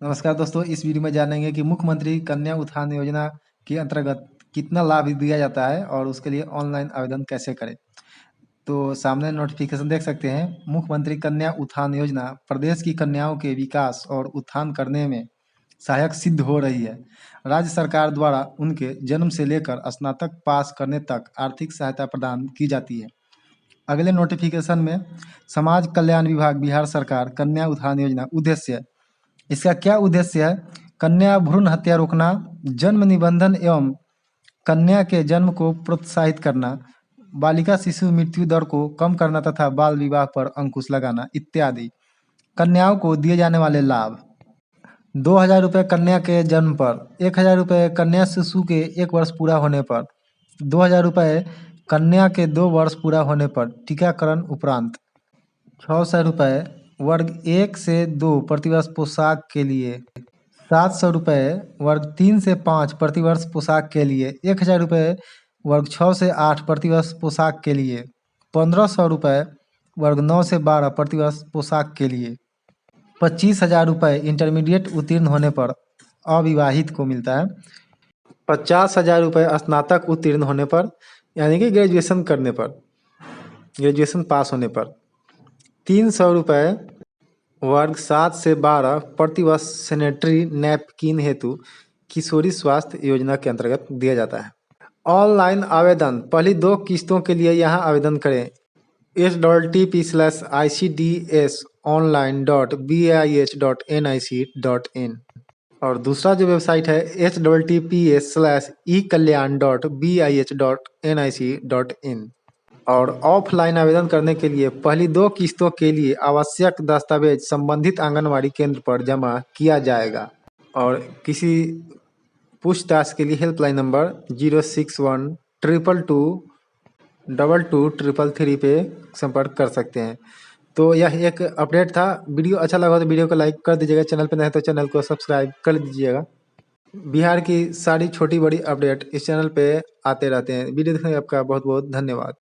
नमस्कार दोस्तों, इस वीडियो में जानेंगे कि मुख्यमंत्री कन्या उत्थान योजना के अंतर्गत कितना लाभ दिया जाता है और उसके लिए ऑनलाइन आवेदन कैसे करें। तो सामने नोटिफिकेशन देख सकते हैं। मुख्यमंत्री कन्या उत्थान योजना प्रदेश की कन्याओं के विकास और उत्थान करने में सहायक सिद्ध हो रही है। राज्य सरकार द्वारा उनके जन्म से लेकर स्नातक पास करने तक आर्थिक सहायता प्रदान की जाती है। अगले नोटिफिकेशन में समाज कल्याण विभाग बिहार सरकार कन्या उत्थान योजना उद्देश्य, इसका क्या उद्देश्य है? कन्या भ्रूण हत्या रोकना, जन्म निबंधन एवं कन्या के जन्म को प्रोत्साहित करना, बालिका शिशु मृत्यु दर को कम करना तथा बाल विवाह पर अंकुश लगाना इत्यादि। कन्याओं को दिए जाने वाले लाभ: 2,000 रुपये कन्या के जन्म पर, 1,000 रुपये कन्या शिशु के 1 वर्ष पूरा होने पर, 2,000 रुपये कन्या के 2 वर्ष पूरा होने पर टीकाकरण उपरांत, 600 रुपये वर्ग 1 से 2 प्रतिवर्ष पोशाक के लिए, 700 रुपये वर्ग 3 से 5 प्रतिवर्ष पोशाक के लिए, 1,000 रुपये वर्ग 6 से 8 प्रतिवर्ष पोशाक के लिए, 1,500 रुपये वर्ग 9 से 12 प्रतिवर्ष पोशाक के लिए, 25,000 रुपये इंटरमीडिएट उत्तीर्ण होने पर अविवाहित को मिलता है, 50,000 रुपये स्नातक उत्तीर्ण होने पर, यानी कि ग्रेजुएशन करने पर, ग्रेजुएशन पास होने पर, 300 रुपये वर्ग 7 से 12 प्रतिवर्ष सैनिटरी नैपकिन हेतु किशोरी स्वास्थ्य योजना के अंतर्गत दिया जाता है। ऑनलाइन आवेदन पहली 2 किस्तों के लिए यहाँ आवेदन करें। https://icds.online.bih.nic.in और दूसरा जो वेबसाइट है https://ekalyan.bih.nic.in। और ऑफलाइन आवेदन करने के लिए पहली 2 किस्तों के लिए आवश्यक दस्तावेज संबंधित आंगनवाड़ी केंद्र पर जमा किया जाएगा। और किसी पूछताछ के लिए हेल्पलाइन नंबर 06122223333 पे संपर्क कर सकते हैं। तो यह एक अपडेट था। वीडियो अच्छा लगा तो वीडियो को लाइक कर दीजिएगा, चैनल पर नए तो चैनल को सब्सक्राइब कर दीजिएगा। बिहार की सारी छोटी बड़ी अपडेट इस चैनल पे आते रहते हैं। वीडियो देखने का आपका बहुत बहुत धन्यवाद।